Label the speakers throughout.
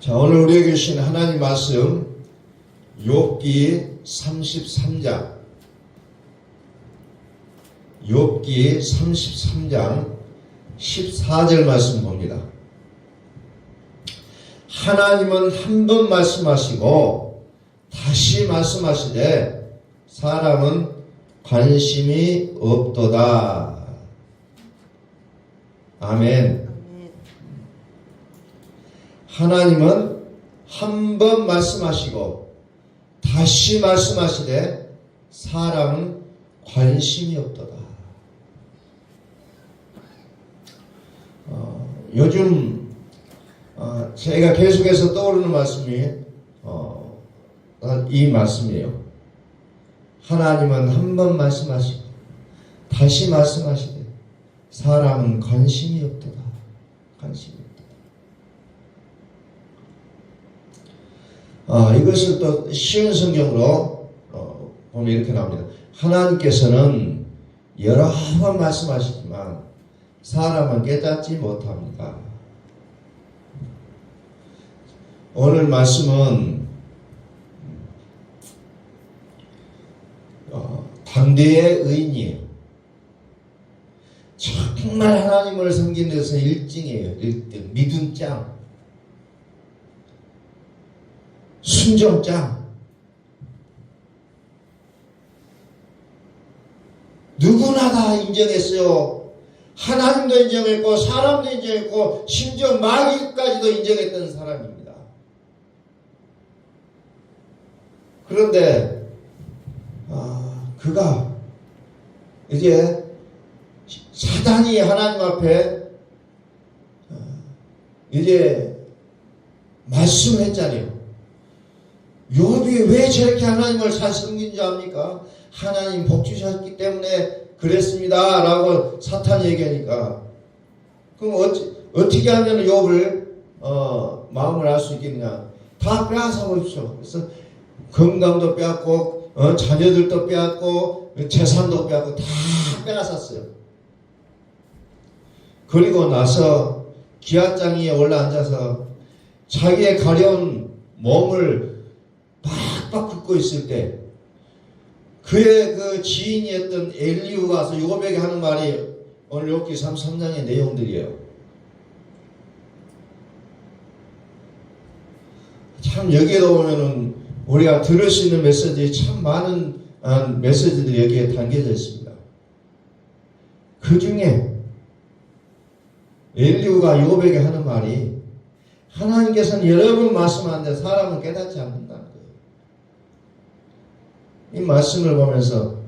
Speaker 1: 자, 오늘 우리에게 주신 하나님 말씀 욥기 33장 욥기 33장 14절 말씀 봅니다. 하나님은 한 번 말씀하시고 다시 말씀하시되 사람은 관심이 없도다. 아멘. 하나님은 한 번 말씀하시고 다시 말씀하시되 사람은 관심이 없도다. 요즘 제가 계속해서 떠오르는 말씀이 이 말씀이에요. 하나님은 한 번 말씀하시고 다시 말씀하시되 사람은 관심이 없도다. 관심이 없도다. 이것을 또 쉬운 성경으로 보면 이렇게 나옵니다. 하나님께서는 여러 번 말씀하시지만 사람은 깨닫지 못합니다. 오늘 말씀은 당대의 의인이에요. 정말 하나님을 섬기는 데서 1등이에요. 1등. 믿음 짱. 순종 짱. 누구나 다 인정했어요. 하나님도 인정했고 사람도 인정했고 심지어 마귀까지도 인정했던 사람입니다. 그런데 그가 이제 사단이 하나님 앞에 이제 말씀을 했잖아요. 욥이 왜 저렇게 하나님을 잘 섬긴 줄 압니까? 하나님 복 주셨기 때문에 그랬습니다 라고 사탄이 얘기하니까 그럼 어떻게 하면 욥을 마음을 알 수 있겠느냐? 다 빼앗아 버립시오. 그래서 건강도 빼앗고 자녀들도 빼앗고 재산도 빼앗고 다 빼앗았어요. 그리고 나서 기아장에 올라앉아서 자기의 가려운 몸을 팍팍 긁고 있을 때 그의 그 지인이었던 엘리후가 와서 욥에게 하는 말이 오늘 욥기 33장의 내용들이에요. 참 여기에도 보면은 우리가 들을 수 있는 메시지 참 많은 메시지들이 여기에 담겨져 있습니다. 그 중에 엘리후가 욥에게 하는 말이 하나님께서는 여러 번 말씀하는데 사람은 깨닫지 않는다는 거예요. 이 말씀을 보면서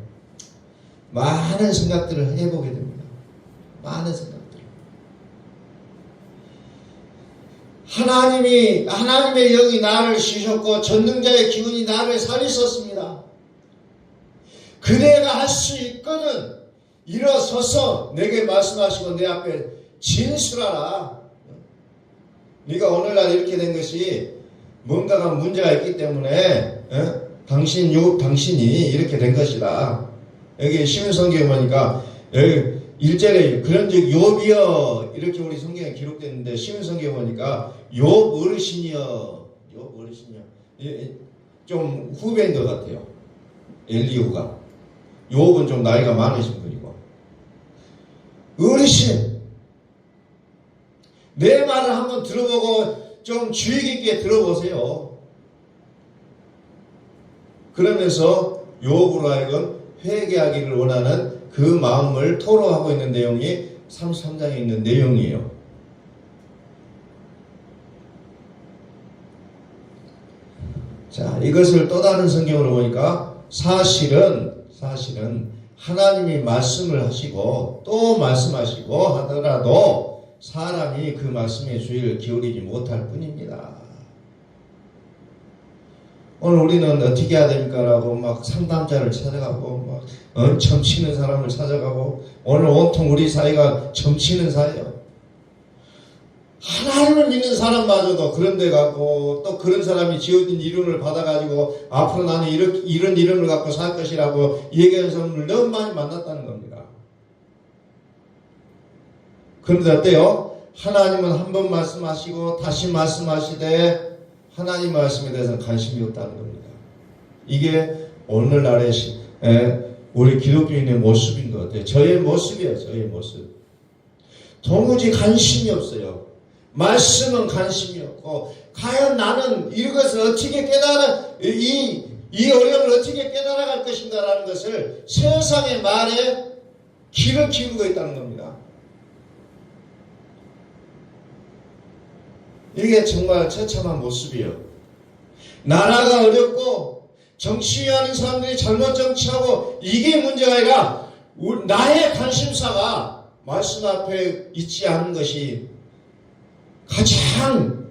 Speaker 1: 많은 생각들을 해보게 됩니다. 많은 생각들. 하나님의 영이 나를 씌우셨고 전능자의 기운이 나를 살리셨습니다. 그대가 할 수 있거든 일어서서 내게 말씀하시고 내 앞에 진술하라. 네가 오늘날 이렇게 된 것이 뭔가가 문제가 있기 때문에 당신이 이렇게 된 것이다. 여기 쉬운 성경에 보니까 여기 1절에 그런즉 욥이여 이렇게 우리 성경에 기록됐는데 쉬운 성경에 보니까 욥 어르신이여 좀 후배인 것 같아요. 엘리후가. 욥은 좀 나이가 많으신 분이고 어르신 내 말을 한번 들어보고 좀 주의 깊게 들어보세요. 그러면서 욥으로 하여금 회개하기를 원하는 그 마음을 토로하고 있는 내용이 33장에 있는 내용이에요. 자, 이것을 또 다른 성경으로 보니까 사실은 하나님이 말씀을 하시고 또 말씀하시고 하더라도 사람이 그 말씀에 주의를 기울이지 못할 뿐입니다. 오늘 우리는 어떻게 해야 됩니까? 라고 막 상담자를 찾아가고 막 점치는 사람을 찾아가고 오늘 온통 우리 사회가 점치는 사회예요. 하나님을 믿는 사람마저도 그런 데 가고 또 그런 사람이 지어진 이론을 받아가지고 앞으로 나는 이런 이론을 갖고 살 것이라고 얘기하는 사람을 너무 많이 만났다는 겁니다. 그런데 어때요? 하나님은 한 번 말씀하시고 다시 말씀하시되 하나님 말씀에 대해서 관심이 없다는 겁니다. 이게 오늘날의 우리 기독교인의 모습인 것 같아요. 저의 모습이에요. 저의 모습. 도무지 관심이 없어요. 말씀은 관심이 없고 과연 나는 이것을 어떻게 이 어려움을 어떻게 깨달아갈 것인가 라는 것을 세상의 말에 귀를 기울이고 있다는 겁니다. 이게 정말 처참한 모습이에요. 나라가 어렵고 정치하는 사람들이 잘못 정치하고 이게 문제가 아니라 나의 관심사가 말씀 앞에 있지 않은 것이 가장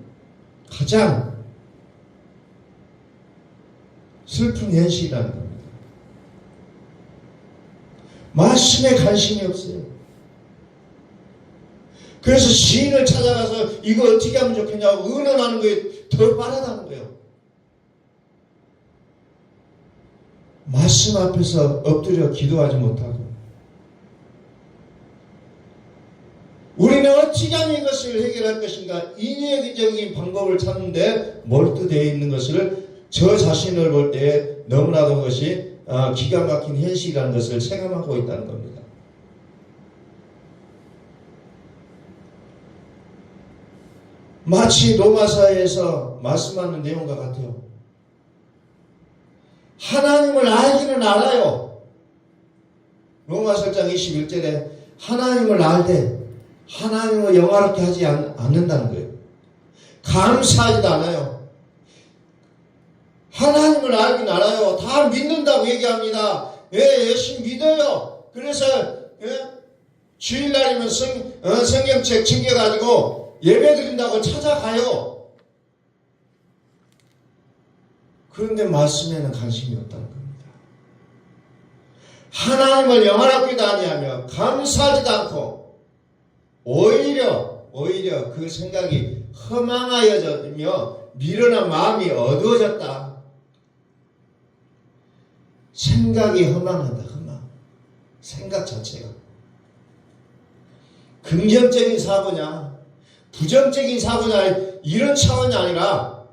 Speaker 1: 슬픈 현실이라는 겁니다. 말씀에 관심이 없어요. 그래서 시인을 찾아가서 이거 어떻게 하면 좋겠냐고 의논하는 거에 더 빠르다는 거예요. 말씀 앞에서 엎드려 기도하지 못하고 우리는 어떻게 하면 이것을 해결할 것인가 인위적인 방법을 찾는데 몰두되어 있는 것을 저 자신을 볼 때 너무나도 그것이 기가 막힌 현실이라는 것을 체감하고 있다는 겁니다. 마치 로마서에서 말씀하는 내용과 같아요. 하나님을 알기는 알아요. 로마서 1장 21절에 하나님을 알되 하나님을 영화롭게 하지 않는다는 거예요. 감사하지도 않아요. 하나님을 알긴 알아요. 다 믿는다고 얘기합니다. 열심히 믿어요. 그래서 주일날이면 성경책 챙겨가지고 예배드린다고 찾아가요. 그런데 말씀에는 관심이 없다는 겁니다. 하나님을 영화롭게도 아니하며 감사하지도 않고 오히려 그 생각이 허망하여졌으며 미련한 마음이 어두워졌다. 생각이 허망하다. 생각 자체가 긍정적인 사고냐 부정적인 사고냐 이런 차원이 아니라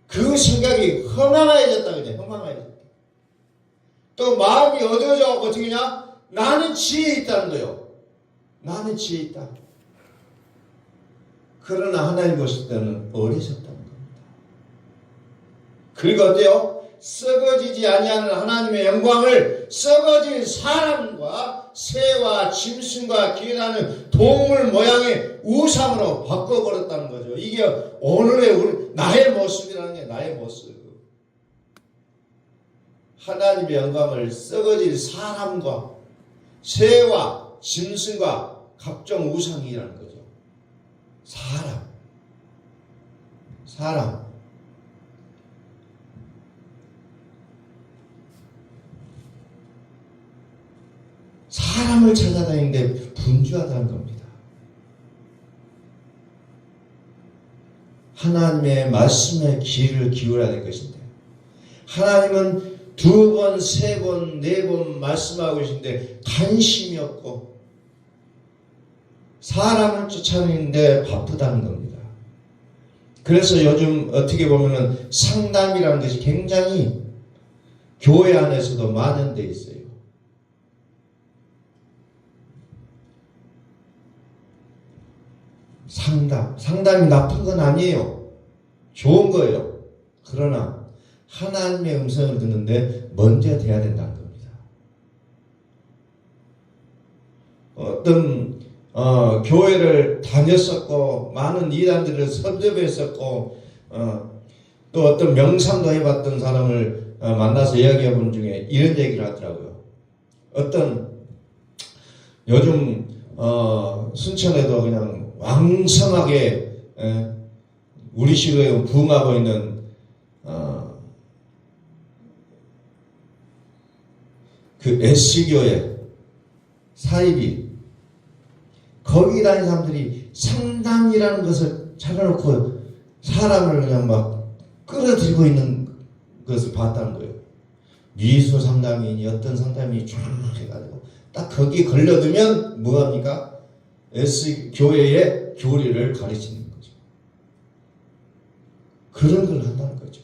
Speaker 1: 그 생각이 허망해졌다. 그래. 허망해졌다. 또 마음이 어두워져서 어떻게 냐 나는 지혜 있다는 거예요. 나는 지혜 있다. 그러나 하나님 보실 때는 어리석다는 겁니다. 그리고 어때요? 썩어지지 아니하는 하나님의 영광을 썩어진 사람과 새와 짐승과 기어다니는 동물 모양의 우상으로 바꿔버렸다는 거죠. 이게 오늘의 나의 모습이라는 게 나의 모습. 하나님의 영광을 썩어질 사람과 새와 짐승과 각종 우상이라는 거죠. 사람. 사람을 찾아다니는데 분주하다는 겁니다. 하나님의 말씀에 귀를 기울여야 될 것인데 하나님은 2번, 3번, 4번 말씀하고 계신데 관심이 없고 사람을 쫓아내는데 바쁘다는 겁니다. 그래서 요즘 어떻게 보면은 상담이라는 것이 굉장히 교회 안에서도 만연되어 있어요. 상담이 나쁜 건 아니에요. 좋은 거예요. 그러나 하나님의 음성을 듣는데 먼저 돼야 된다는 겁니다. 어떤 교회를 다녔었고 많은 이단들을 섭렵했었고 또 어떤 명상도 해봤던 사람을 만나서 이야기해본 중에 이런 얘기를 하더라고요. 어떤 요즘 순천에도 그냥 왕성하게 우리 시도에 부흥하고 있는 그 S교회 사이비 거기 다니는 사람들이 상담이라는 것을 차려놓고 사람을 그냥 막 끌어들이고 있는 것을 봤다는 거예요. 미술 상담이니 어떤 상담이 쫙 해가지고 딱 거기 걸려들면 뭐합니까? S교회의 교리를 가르치는 거죠. 그런 걸 한다는 거죠.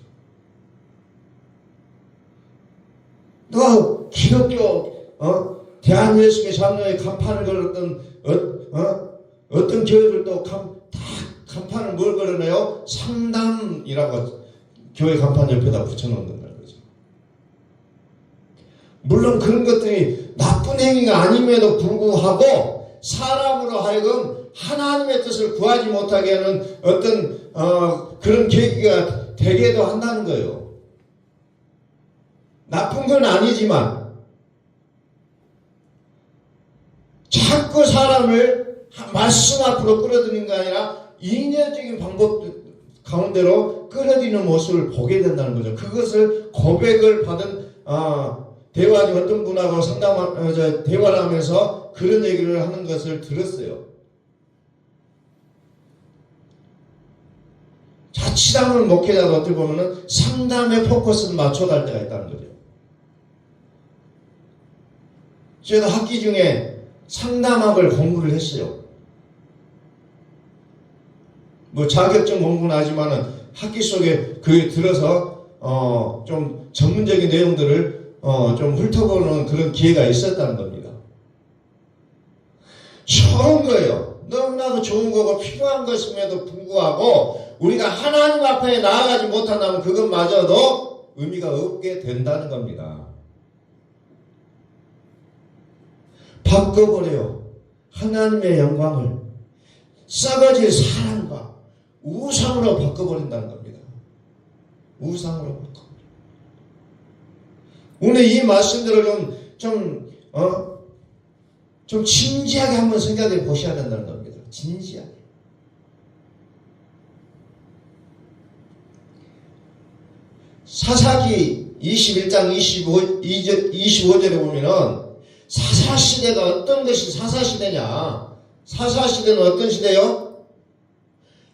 Speaker 1: 또 기독교 대한예수교 장로의 간판을 걸었던 어떤 교회들도 다 간판을 뭘 걸어내요? 상담이라고 교회 간판 옆에다 붙여놓는다는 거죠. 물론 그런 것들이 나쁜 행위가 아님에도 불구하고 사람으로 하여금 하나님의 뜻을 구하지 못하게 하는 어떤 그런 계기가 되게도 한다는 거예요. 나쁜 건 아니지만 자꾸 사람을 말씀 앞으로 끌어들이는 게 아니라 인연적인 방법 가운데로 끌어들이는 모습을 보게 된다는 거죠. 그것을 고백을 받은 대화 중 어떤 분하고 대화를 하면서 그런 얘기를 하는 것을 들었어요. 자칫하면 목회자도 어떻게 보면은 상담의 포커스를 맞춰갈 때가 있다는 거죠. 저도 학기 중에 상담학을 공부를 했어요. 뭐 자격증 공부는 하지만은 학기 속에 그게 들어서 좀 전문적인 내용들을 좀 훑어보는 그런 기회가 있었다는 겁니다. 좋은 거예요. 너무나도 좋은 거고 필요한 것임에도 불구하고 우리가 하나님 앞에 나아가지 못한다면 그것마저도 의미가 없게 된다는 겁니다. 바꿔버려요. 하나님의 영광을 썩어질 사람과 우상으로 바꿔버린다는 겁니다. 우상으로 바꿔버려. 오늘 이 말씀들을 좀 진지하게 한번 생각해 보셔야 된다는 겁니다. 진지하게. 사사기 21장 25절에 보면은 사사시대가 어떤 것이 사사시대냐? 사사시대는 어떤 시대요?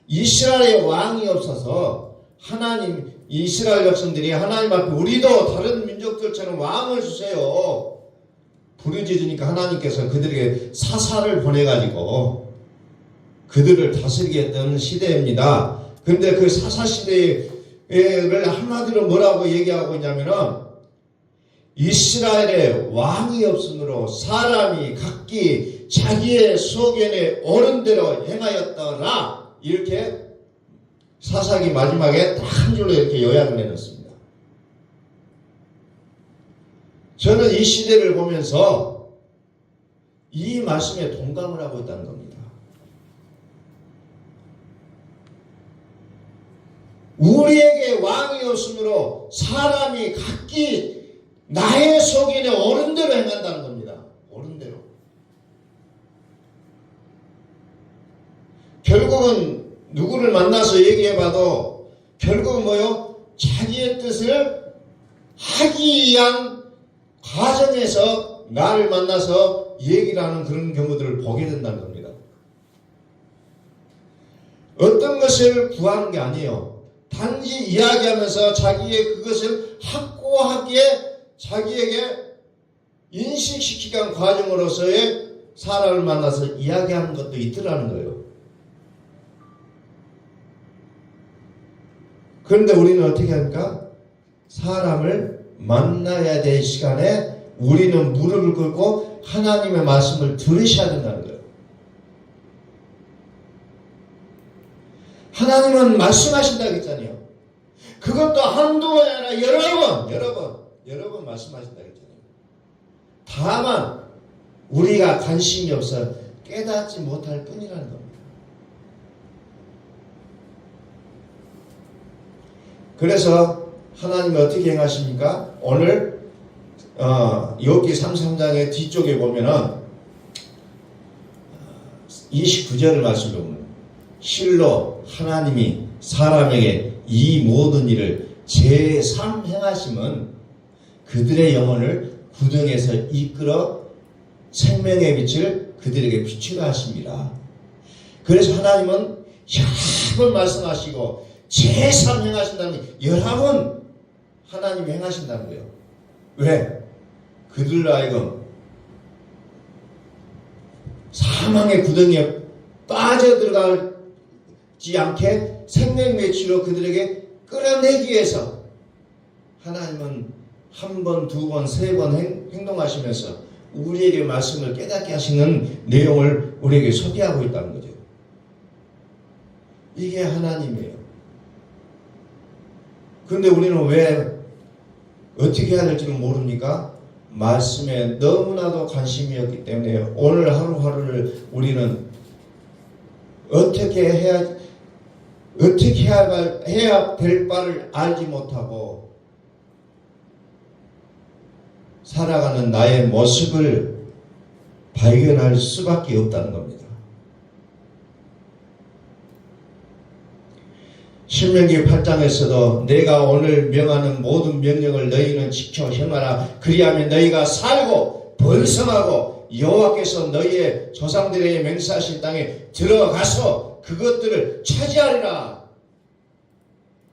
Speaker 1: 이스라엘의 왕이 없어서 하나님, 이스라엘 백성들이 하나님 앞에 우리도 다른 민족들처럼 왕을 주세요. 부르짖으니까 하나님께서 그들에게 사사를 보내가지고 그들을 다스리게 했던 시대입니다. 근데 그 사사시대를 한마디로 뭐라고 얘기하고 있냐면은 이스라엘의 왕이 없으므로 사람이 각기 자기의 소견에 옳은 대로 행하였더라. 이렇게 사사기 마지막에 딱 한 줄로 이렇게 요약을 해놓습니다. 저는 이 시대를 보면서 이 말씀에 동감을 하고 있다는 겁니다. 우리에게 왕이 없으므로 사람이 각기 나의 소견에 옳은 대로 행한다는 겁니다. 옳은 대로. 결국은 누구를 만나서 얘기해봐도 결국은 뭐요? 자기의 뜻을 하기 위한 과정에서 나를 만나서 얘기를 하는 그런 경우들을 보게 된다는 겁니다. 어떤 것을 구하는 게 아니에요. 단지 이야기하면서 자기의 그것을 확고하게 자기에게 인식시키기 위한 과정으로서의 사람을 만나서 이야기하는 것도 있더라는 거예요. 그런데 우리는 어떻게 합니까? 사람을 만나야 될 시간에 우리는 무릎을 꿇고 하나님의 말씀을 들으셔야 된다는 거예요. 하나님은 말씀하신다고 했잖아요. 그것도 한두 번이 아니라 여러 번 말씀하신다고 했잖아요. 다만 우리가 관심이 없어 깨닫지 못할 뿐이라는 겁니다. 그래서 하나님은 어떻게 행하십니까? 오늘 욥기 33장의 뒤쪽에 보면은 29절을 말씀해 보면 실로 하나님이 사람에게 이 모든 일을 제3 행하심은 그들의 영혼을 구덩에서 이끌어 생명의 빛을 그들에게 비추게 하십니다. 그래서 하나님은 여러 번 말씀하시고 제3 행하신다는 게 여러 번 하나님이 행하신다는 거예요. 왜? 그들로 하여금 사망의 구덩이에 빠져들어가지 않게 생명의 빛으로 그들에게 끌어내기 위해서 하나님은 한 번, 두 번, 세 번 행동하시면서 우리에게 말씀을 깨닫게 하시는 내용을 우리에게 소개하고 있다는 거죠. 이게 하나님이에요. 그런데 우리는 왜 어떻게 해야 될지는 모릅니까? 말씀에 너무나도 관심이 없기 때문에 오늘 하루하루를 우리는 어떻게 해야 될 바를 알지 못하고 살아가는 나의 모습을 발견할 수밖에 없다는 겁니다. 신명기 8장에서도 내가 오늘 명하는 모든 명령을 너희는 지켜 행하라. 그리하면 너희가 살고 번성하고 여호와께서 너희의 조상들에게 맹세하신 땅에 들어가서 그것들을 차지하리라.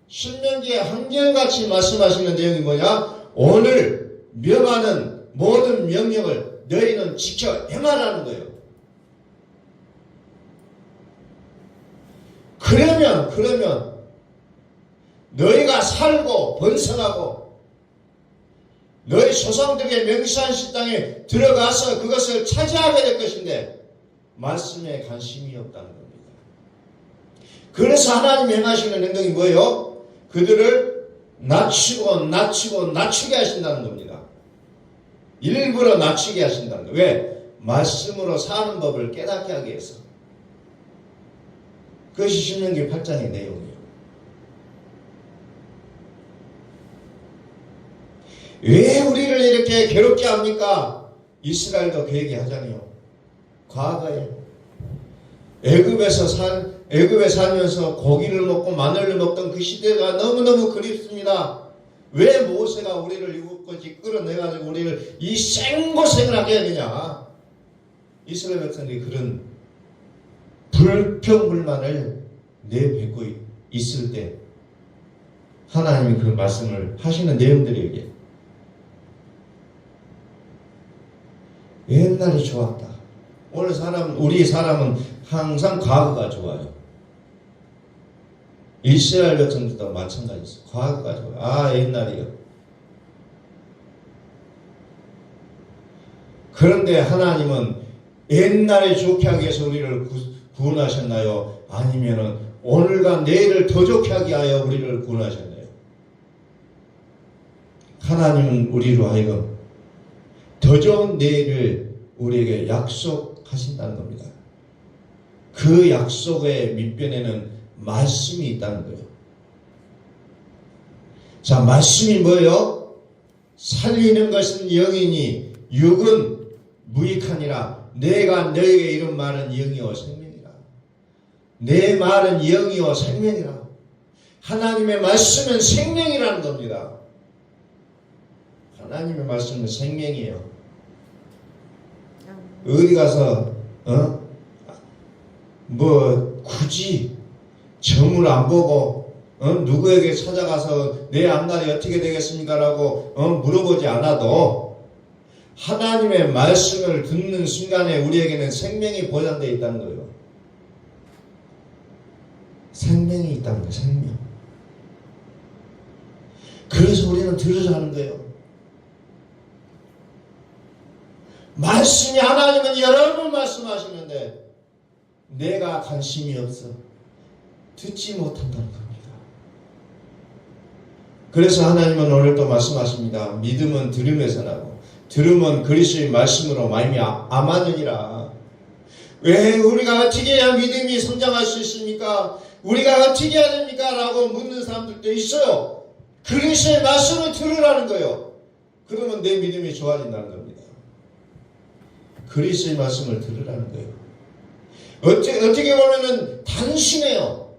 Speaker 1: 신명기에 한결같이 말씀하시는 내용이 뭐냐? 오늘 명하는 모든 명령을 너희는 지켜 행하라는 거예요. 그러면 너희가 살고 번성하고 너희 조상들에게 맹세하신 땅에 들어가서 그것을 차지하게 될 것인데 말씀에 관심이 없다는 겁니다. 그래서 하나님 행하시는 행동이 뭐예요? 그들을 낮추게 하신다는 겁니다. 일부러 낮추게 하신다는 거예요. 왜? 말씀으로 사는 법을 깨닫게 하기 위해서. 그것이 신명기 8장의 내용이에요. 왜 우리를 이렇게 괴롭게 합니까? 이스라엘도 그 얘기 하잖아요. 과거에 애굽에 살면서 고기를 먹고 마늘을 먹던 그 시대가 너무너무 그립습니다. 왜 모세가 우리를 이곳까지 끌어내가지고 우리를 이 생고생을 하게 해야 되냐? 이스라엘 백성들이 그런 불평불만을 내뱉고 있을 때 하나님이 그 말씀을 하시는 내용들이 옛날이 좋았다. 오늘 우리 사람은 항상 과거가 좋아요. 이스라엘 백성들도 마찬가지였어요. 과거가 좋아요. 옛날이요. 그런데 하나님은 옛날에 좋게 하기 위해서 우리를 구원하셨나요? 아니면은 오늘과 내일을 더 좋게 하기 위하여 우리를 구원하셨나요? 하나님은 우리로 하여금 더 좋은 내일을 우리에게 약속하신다는 겁니다. 그 약속의 밑변에는 말씀이 있다는 거예요. 자, 말씀이 뭐예요? 살리는 것은 영이니 육은 무익하니라. 내가 너에게 이런 말은 영이요 생명이라. 내 말은 영이요 생명이라. 하나님의 말씀은 생명이라는 겁니다. 하나님의 말씀은 생명이에요. 어디 가서 굳이 점을 안 보고 누구에게 찾아가서 내 앞날이 어떻게 되겠습니까? 라고 물어보지 않아도 하나님의 말씀을 듣는 순간에 우리에게는 생명이 보장되어 있다는 거예요. 생명이 있다는 거예요. 생명. 그래서 우리는 들으자 하는 거예요. 말씀이 하나님은 여러 번 말씀하시는데 내가 관심이 없어 듣지 못한다는 겁니다. 그래서 하나님은 오늘 또 말씀하십니다. 믿음은 들음에서 나고 들음은 그리스도의 말씀으로 말미암았느니라. 왜 우리가 어떻게 해야 믿음이 성장할 수 있습니까? 우리가 어떻게 해야 됩니까? 라고 묻는 사람들도 있어요. 그리스도의 말씀을 들으라는 거예요. 그러면 내 믿음이 좋아진다는 겁니다. 그리스도의 말씀을 들으라는 거예요. 어떻게 보면은 단순해요.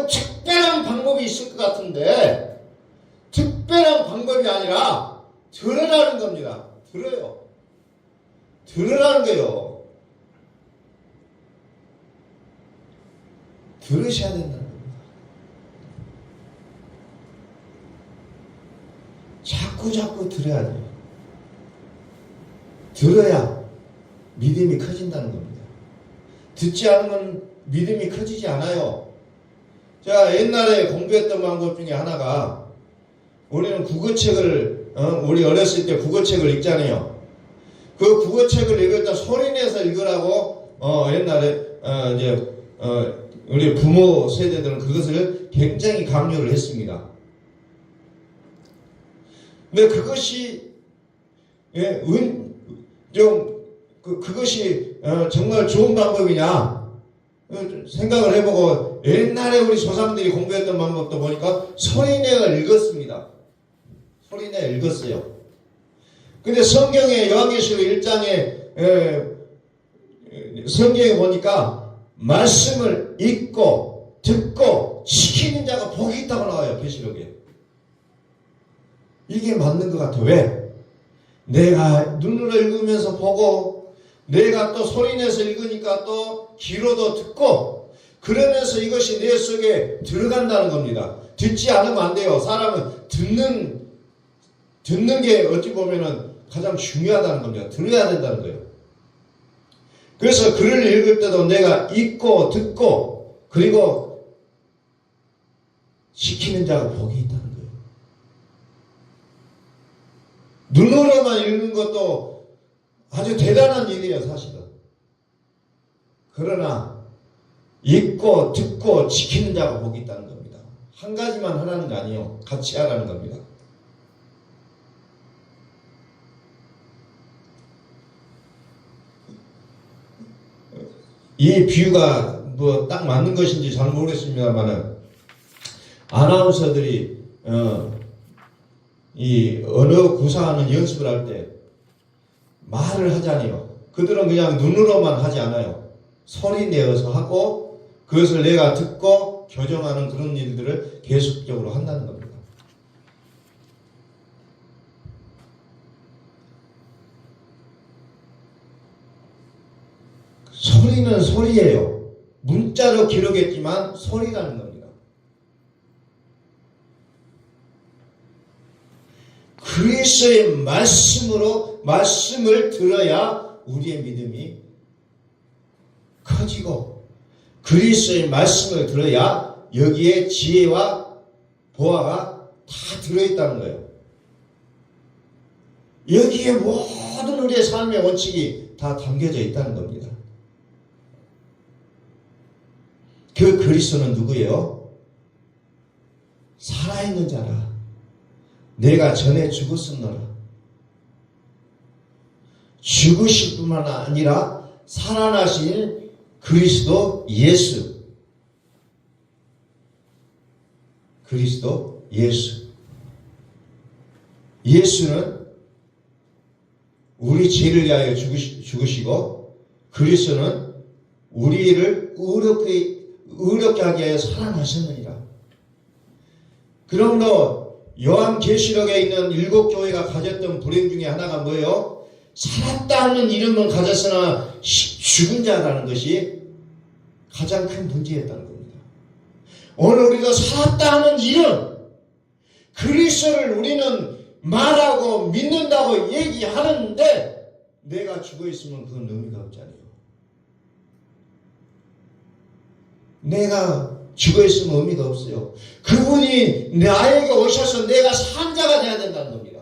Speaker 1: 특별한 방법이 있을 것 같은데 특별한 방법이 아니라 들으라는 겁니다. 들어요. 들으라는 거예요. 들으셔야 된다는 겁니다. 자꾸 들어야 돼요. 들어야 믿음이 커진다는 겁니다. 듣지 않으면 믿음이 커지지 않아요. 제가 옛날에 공부했던 방법 중에 하나가, 우리는 국어책을 우리 어렸을 때 국어책을 읽잖아요. 그 국어책을 읽을 때 소리내서 읽으라고 옛날에 이제 우리 부모 세대들은 그것을 굉장히 강요를 했습니다. 근데 그것이 그것이 정말 좋은 방법이냐 생각을 해보고, 옛날에 우리 조상들이 공부했던 방법도 보니까 소리내어 읽었습니다. 소리내어 읽었어요. 근데 성경의 요한계시록 1장에 성경에 보니까 말씀을 읽고 듣고 지키는 자가 복이 있다고 나와요. 계시록에. 이게 맞는 것 같아요. 왜? 내가 눈으로 읽으면서 보고, 내가 또 소리내서 읽으니까 또 귀로도 듣고, 그러면서 이것이 내 속에 들어간다는 겁니다. 듣지 않으면 안 돼요. 사람은 듣는 게 어찌 보면은 가장 중요하다는 겁니다. 들어야 된다는 거예요. 그래서 글을 읽을 때도 내가 읽고 듣고 그리고 지키는 자가 복이 있다는 거예요. 눈으로만 읽는 것도 아주 대단한 일이에요, 사실은. 그러나 읽고 듣고 지키는 자가 복이 있다는 겁니다. 한 가지만 하라는 거 아니에요. 같이 하라는 겁니다. 이 비유가 뭐 딱 맞는 것인지 잘 모르겠습니다만은, 아나운서들이 이 언어 구사하는 연습을 할 때 말을 하잖아요. 그들은 그냥 눈으로만 하지 않아요. 소리 내어서 하고, 그것을 내가 듣고 교정하는 그런 일들을 계속적으로 한다는 겁니다. 소리는 소리예요. 문자로 기록했지만 소리라는 겁니다. 그리스도의 말씀을 들어야 우리의 믿음이 커지고, 그리스도의 말씀을 들어야 여기에 지혜와 보화가 다 들어있다는 거예요. 여기에 모든 우리의 삶의 원칙이 다 담겨져 있다는 겁니다. 그 그리스도는 누구예요? 살아있는 자라. 내가 전에 죽었었노라. 죽으실 뿐만 아니라 살아나신 그리스도 예수. 그리스도 예수. 예수는 우리 죄를 위하여 죽으시고, 그리스도는 우리를 의롭게 하기 위하여 살아나셨느니라. 그러므로 요한계시록에 있는 7교회가 가졌던 불행 중에 하나가 뭐예요? 살았다는 이름을 가졌으나 죽은 자라는 것이 가장 큰 문제였다는 겁니다. 오늘 우리가 살았다는 이름, 그리스도를 우리는 말하고 믿는다고 얘기하는데, 내가 죽어있으면 그건 의미가 없잖아요. 내가 죽어있으면 의미가 없어요. 그분이 나에게 오셔서 내가 산 자가 되어야 된다는 겁니다.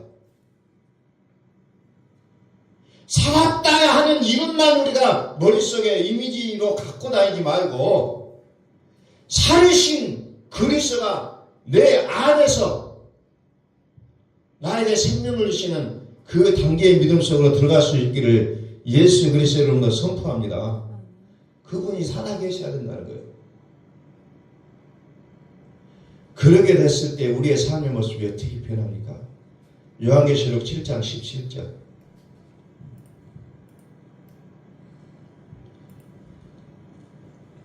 Speaker 1: 살았다 하는 이름만 우리가 머릿속에 이미지로 갖고 다니지 말고, 살으신 그리스도가 내 안에서 나에게 생명을 주시는 그 단계의 믿음 속으로 들어갈 수 있기를 예수 그리스도 이름으로 선포합니다. 그분이 살아계셔야 된다는 거예요. 그러게 됐을 때 우리의 삶의 모습이 어떻게 변합니까? 요한계시록 7장 17절.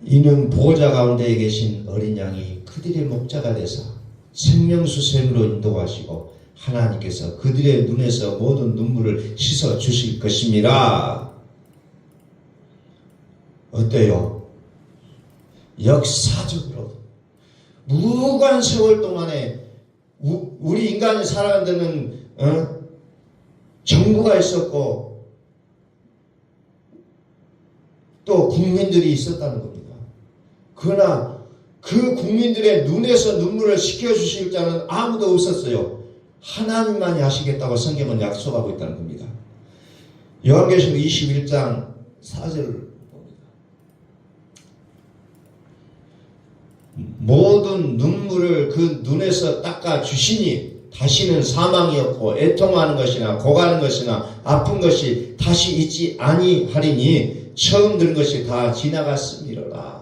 Speaker 1: 이는 보호자 가운데 계신 어린 양이 그들의 목자가 되사 생명수샘으로 인도하시고, 하나님께서 그들의 눈에서 모든 눈물을 씻어 주실 것입니다. 어때요? 역사적으로 무관 세월 동안에 우리 인간이 살아가는 데는 정부가 있었고 또 국민들이 있었다는 겁니다. 그러나 그 국민들의 눈에서 눈물을 씻겨주실 자는 아무도 없었어요. 하나님만이 하시겠다고 성경은 약속하고 있다는 겁니다. 요한계시록 21장 4절을 봅니다. 모든 눈물을 그 눈에서 닦아 주시니 다시는 사망이 없고 애통하는 것이나 고가는 것이나 아픈 것이 다시 있지 아니하리니 처음 들은 것이 다 지나갔음이로라.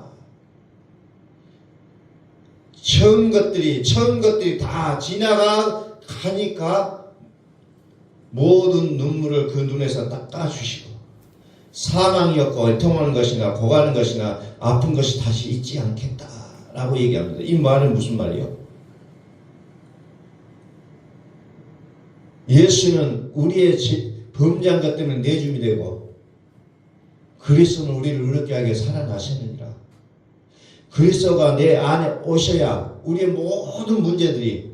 Speaker 1: 처음 것들이 다 지나가니까 모든 눈물을 그 눈에서 닦아주시고 사망이 없고 애통하는 것이나 고가는 것이나 아픈 것이 다시 있지 않겠다라고 얘기합니다. 이 말은 무슨 말이요? 예수는 우리의 범죄한 것 때문에 내줌이 되고 그리스도는 우리를 의롭게 하게 살아나셨느니라. 그리스도가 내 안에 오셔야 우리의 모든 문제들이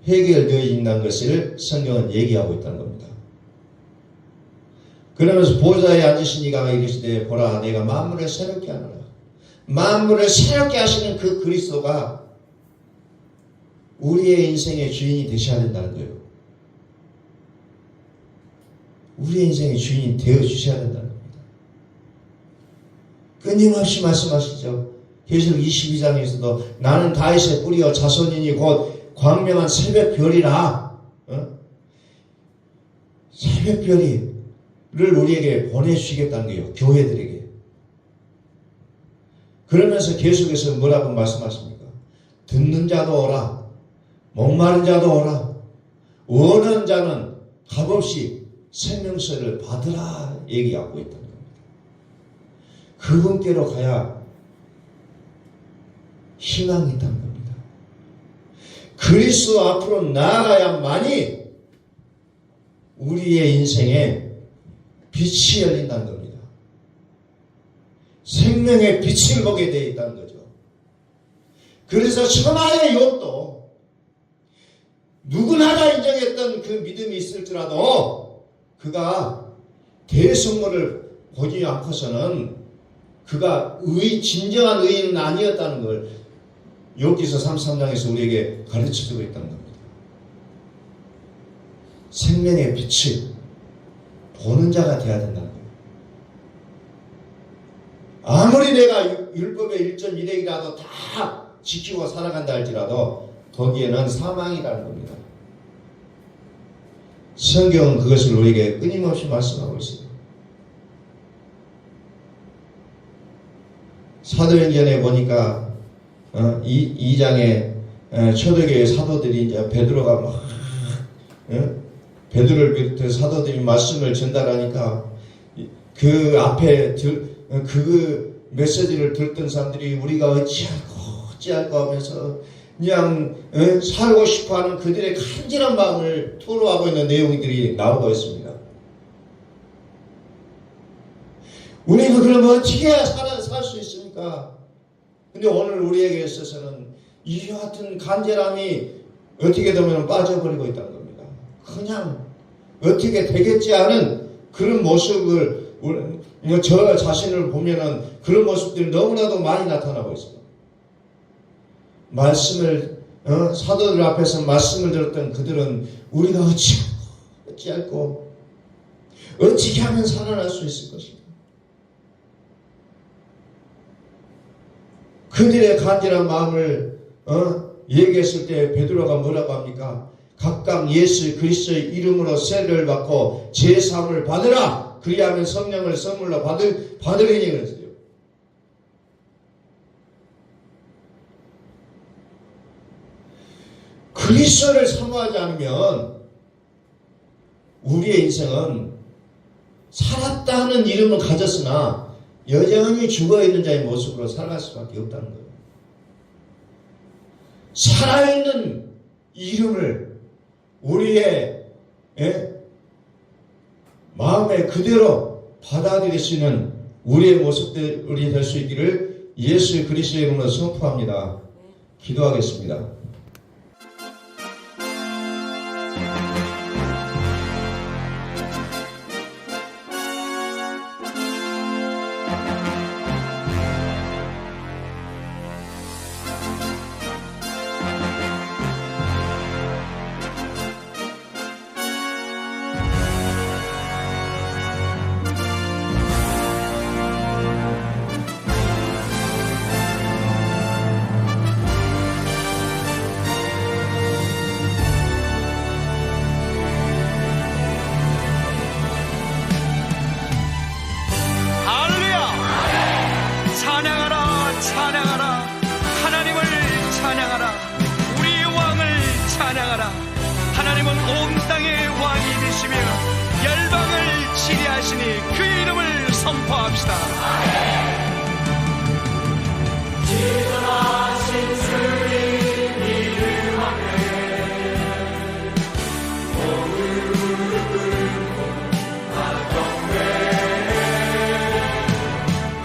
Speaker 1: 해결되어진다는 것을 성경은 얘기하고 있다는 겁니다. 그러면서 보좌에 앉으신 이가 이르시되 보라 내가 만물을 새롭게 하노라. 만물을 새롭게 하시는 그 그리스도가 우리의 인생의 주인이 되셔야 된다는 거예요. 우리의 인생의 주인이 되어주셔야 된다는 겁니다. 끊임없이 말씀하시죠. 계시록 22장에서도 나는 다윗의 뿌리요 자손이니 곧 광명한 새벽별이라. 새벽별이를 우리에게 보내주시겠다는 거예요. 교회들에게. 그러면서 계속해서 뭐라고 말씀하십니까? 듣는 자도 오라. 목마른 자도 오라. 원하는 자는 값없이 생명수를 받으라 얘기하고 있다는 겁니다. 그분께로 가야 희망이 있다는 겁니다. 그리스도 앞으로 나아가야만이 우리의 인생에 빛이 열린다는 겁니다. 생명의 빛을 보게 되어 있다는 거죠. 그래서 천하의 욕도 누구나 다 인정했던 그 믿음이 있을지라도 그가 대성물을 보지 않고서는 그가 진정한 의인은 아니었다는 걸 욥기서 33장에서 우리에게 가르쳐주고 있다는 겁니다. 생명의 빛을 보는 자가 되어야 된다는 거예요. 아무리 내가 율법의 1.1핵이라도 다 지키고 살아간다 할지라도 거기에는 사망이라는 겁니다. 성경은 그것을 우리에게 끊임없이 말씀하고 있습니다. 사도행전에 보니까 2장에 초대교회 사도들이 이제 베드로가 막 베드로를 비롯해 사도들이 말씀을 전달하니까 그 앞에 그 메시지를 듣던 사람들이 우리가 어찌할까 하면서 그냥 살고 싶어하는 그들의 간절한 마음을 토로하고 있는 내용들이 나오고 있습니다. 우리가 그러면 어떻게 해야 살 수 있습니까? 근데 오늘 우리에게 있어서는 이 같은 간절함이 어떻게 되면 빠져버리고 있다는 겁니다. 그냥 어떻게 되겠지 하는 그런 모습을 저 자신을 보면은 그런 모습들이 너무나도 많이 나타나고 있어요. 말씀을 사도들 앞에서 말씀을 들었던 그들은 우리가 어찌할꼬 어떻게 하면 살아날 수 있을 것인가. 그들의 간절한 마음을 얘기했을 때 베드로가 뭐라고 합니까? 각각 예수 그리스도의 이름으로 세례를 받고 제사함을 받으라. 그리하면 성령을 선물로 받으리니 그랬어요. 그리스도를 사모하지 않으면 우리의 인생은 살았다는 이름을 가졌으나 여전히 죽어있는 자의 모습으로 살아갈 수밖에 없다는 거예요. 살아있는 이름을 우리의 마음에 그대로 받아들일 수 있는 우리의 모습들이 될 수 있기를 예수 그리스도의 이름으로 선포합니다. 기도하겠습니다.
Speaker 2: 신뢰하시니 그 이름을 선포합시다.
Speaker 3: 지존하신 주님 이름 앞에 오늘 무릎 꿇고 나 경배해.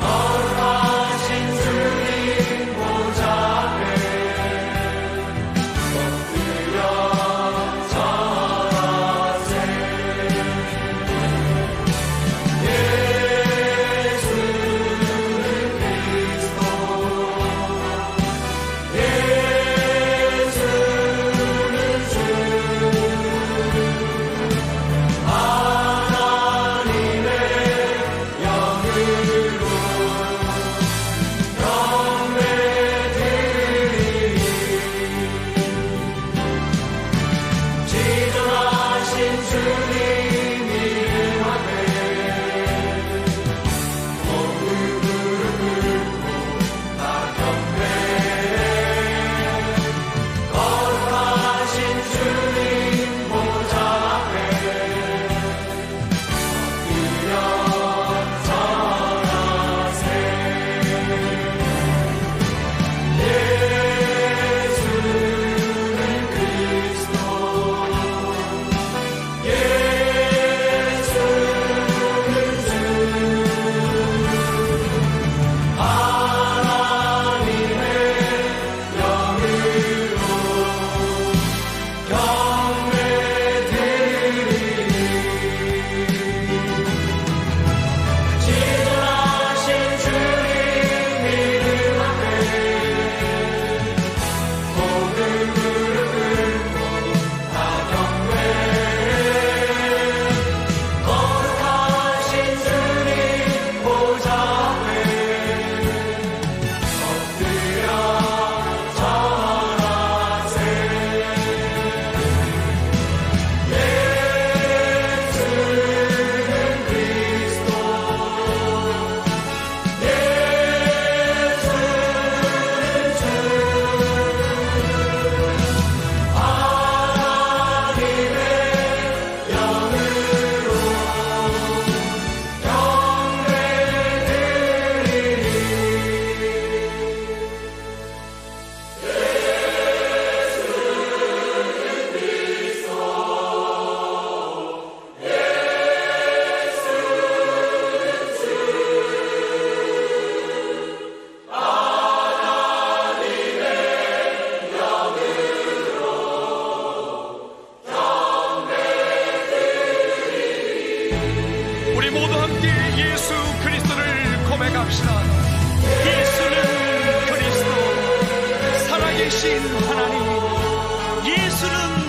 Speaker 3: 거룩하신 주님 보좌 앞에 엎드려 절하세.
Speaker 2: 우리 모두 함께 예수 그리스도를 고백합시다. 예수는 그리스도, 살아계신 하나님. 예수는